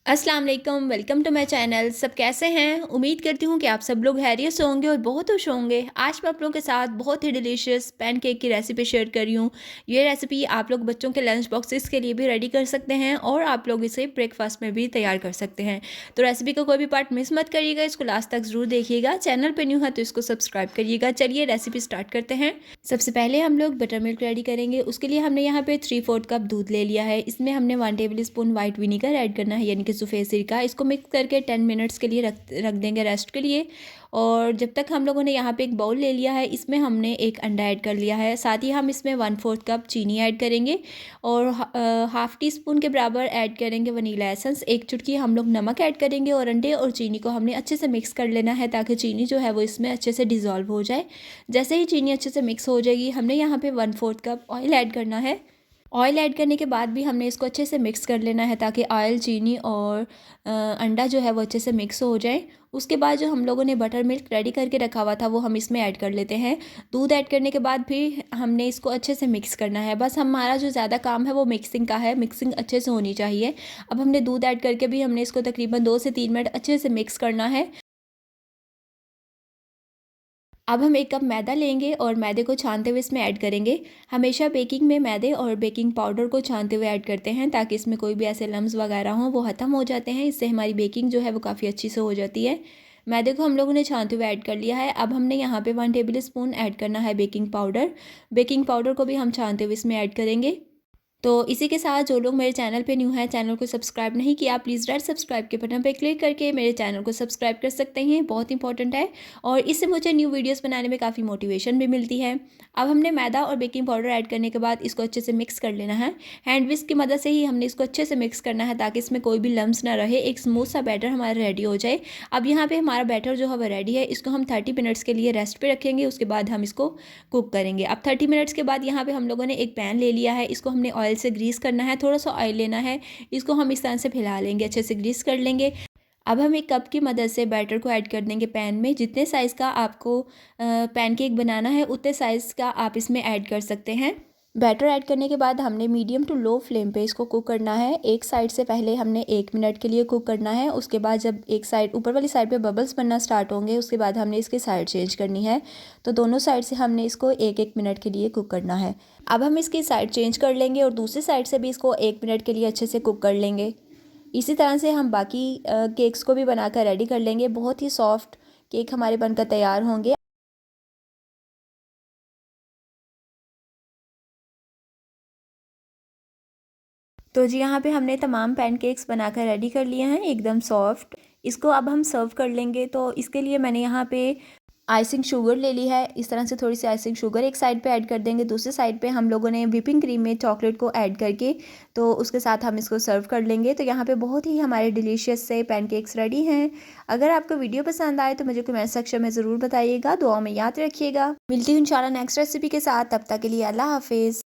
अस्सलाम वालेकुम, welcome to my channel. सब कैसे हैं? उम्मीद करती हूँ कि आप सब लोग खैरियत से होंगे और बहुत खुश होंगे। आज मैं आप लोगों के साथ बहुत ही डिलीशियस पैनकेक की रेसिपी शेयर कर रही हूँ। ये रेसिपी आप लोग बच्चों के लंच बॉक्सेस के लिए भी रेडी कर सकते हैं और आप लोग इसे ब्रेकफास्ट में भी तैयार कर सकते हैं। तो रेसिपी का कोई भी पार्ट मिस मत करिएगा, इसको लास्ट तक ज़रूर देखिएगा। चैनल पर न्यू है तो इसको सब्सक्राइब करिएगा। चलिए रेसिपी स्टार्ट करते हैं। सबसे पहले हम लोग बटर मिल्क रेडी करेंगे। उसके लिए हमने यहाँ पे 3/4 कप दूध ले लिया है। इसमें हमने 1 table spoon white vinegar add करना है, यानी कि सफ़ेद सिरका। इसको मिक्स करके 10 मिनट्स के लिए रख देंगे रेस्ट के लिए। और जब तक हम लोगों ने यहाँ पे एक बाउल ले लिया है, इसमें हमने एक अंडा ऐड कर लिया है। साथ ही हम इसमें 1/4 कप चीनी ऐड करेंगे और हाफ़ टी स्पून के बराबर ऐड करेंगे वनीला एसेंस। एक चुटकी हम लोग नमक ऐड करेंगे और अंडे और चीनी को हमने अच्छे से मिक्स कर लेना है ताकि चीनी जो है वो इसमें अच्छे से डिज़ोल्व हो जाए। जैसे ही चीनी अच्छे से मिक्स हो जाएगी, हमने यहाँ पे 1/4 कप ऑयल ऐड करना है। ऑयल ऐड करने के बाद भी हमने इसको अच्छे से मिक्स कर लेना है ताकि ऑयल, चीनी और अंडा जो है वो अच्छे से मिक्स हो जाए। उसके बाद जो हम लोगों ने बटर मिल्क रेडी करके रखा हुआ था वो हम इसमें ऐड कर लेते हैं। दूध ऐड करने के बाद भी हमने इसको अच्छे से मिक्स करना है। बस हमारा जो ज़्यादा काम है वो मिक्सिंग का है, मिक्सिंग अच्छे से होनी चाहिए। अब हमने दूध ऐड करके भी हमने इसको तकरीबन 2 से 3 मिनट अच्छे से मिक्स करना है। अब हम 1 कप मैदा लेंगे और मैदे को छानते हुए इसमें ऐड करेंगे। हमेशा बेकिंग में मैदे और बेकिंग पाउडर को छानते हुए ऐड करते हैं ताकि इसमें कोई भी ऐसे लम्स वगैरह हों वो ख़त्म हो जाते हैं। इससे हमारी बेकिंग जो है वो काफ़ी अच्छी से हो जाती है। मैदे को हम लोगों ने छानते हुए ऐड कर लिया है। अब हमने यहाँ पे 1 टेबल स्पून ऐड करना है बेकिंग पाउडर। बेकिंग पाउडर को भी हम छानते हुए इसमें ऐड करेंगे। तो इसी के साथ जो लोग मेरे चैनल पे न्यू हैं, चैनल को सब्सक्राइब नहीं किया, प्लीज़ रेड सब्सक्राइब के बटन पे क्लिक करके मेरे चैनल को सब्सक्राइब कर सकते हैं, बहुत इंपॉर्टेंट है। और इससे मुझे न्यू वीडियोस बनाने में काफ़ी मोटिवेशन भी मिलती है। अब हमने मैदा और बेकिंग पाउडर ऐड करने के बाद इसको अच्छे से मिक्स कर लेना है। हैंड विस्क की मदद से ही हमने इसको अच्छे से मिक्स करना है ताकि इसमें कोई भी लम्स ना रहे, एक स्मूथ सा बैटर हमारा रेडी हो जाए। अब यहाँ पर हमारा बैटर जो है वो रेडी है। इसको हम 30 मिनट्स के लिए रेस्ट पर रखेंगे, उसके बाद हम इसको कुक करेंगे। अब 30 मिनट्स के बाद यहाँ पर हम लोगों ने एक पैन ले लिया है। इसको हमने ऑयल से ग्रीस करना है, थोड़ा सा ऑयल लेना है। इसको हम इस तरह से फैला लेंगे, अच्छे से ग्रीस कर लेंगे। अब हम एक कप की मदद से बैटर को ऐड कर देंगे पैन में। जितने साइज़ का आपको पैनकेक बनाना है उतने साइज़ का आप इसमें ऐड कर सकते हैं। बैटर ऐड करने के बाद हमने मीडियम टू लो फ्लेम पे इसको कुक करना है। एक साइड से पहले हमने 1 मिनट के लिए कुक करना है। उसके बाद जब एक साइड, ऊपर वाली साइड पे बबल्स बनना स्टार्ट होंगे, उसके बाद हमने इसकी साइड चेंज करनी है। तो दोनों साइड से हमने इसको 1-1 मिनट के लिए कुक करना है। अब हम इसकी साइड चेंज कर लेंगे और दूसरी साइड से भी इसको 1 मिनट के लिए अच्छे से कुक कर लेंगे। इसी तरह से हम बाकी केक्स को भी बनाकर रेडी कर लेंगे। बहुत ही सॉफ्ट केक हमारे बनकर तैयार होंगे। तो जी यहाँ पे हमने तमाम पैनकेक्स बनाकर रेडी कर लिए हैं, एकदम सॉफ्ट। इसको अब हम सर्व कर लेंगे। तो इसके लिए मैंने यहाँ पे आइसिंग शुगर ले ली है। इस तरह से थोड़ी सी आइसिंग शुगर एक साइड पे ऐड कर देंगे। दूसरी साइड पे हम लोगों ने व्हिपिंग क्रीम में चॉकलेट को ऐड करके तो उसके साथ हम इसको सर्व कर लेंगे। तो यहाँ पे बहुत ही हमारे डिलीशियस से पैनकेक्स रेडी हैं। अगर आपको वीडियो पसंद आए तो मुझे कमेंट सेक्शन में ज़रूर बताइएगा। दुआ में याद रखिएगा। मिलती हूँ इंशाल्लाह नेक्स्ट रेसिपी के साथ। तब तक के लिए अल्लाह हाफिज़।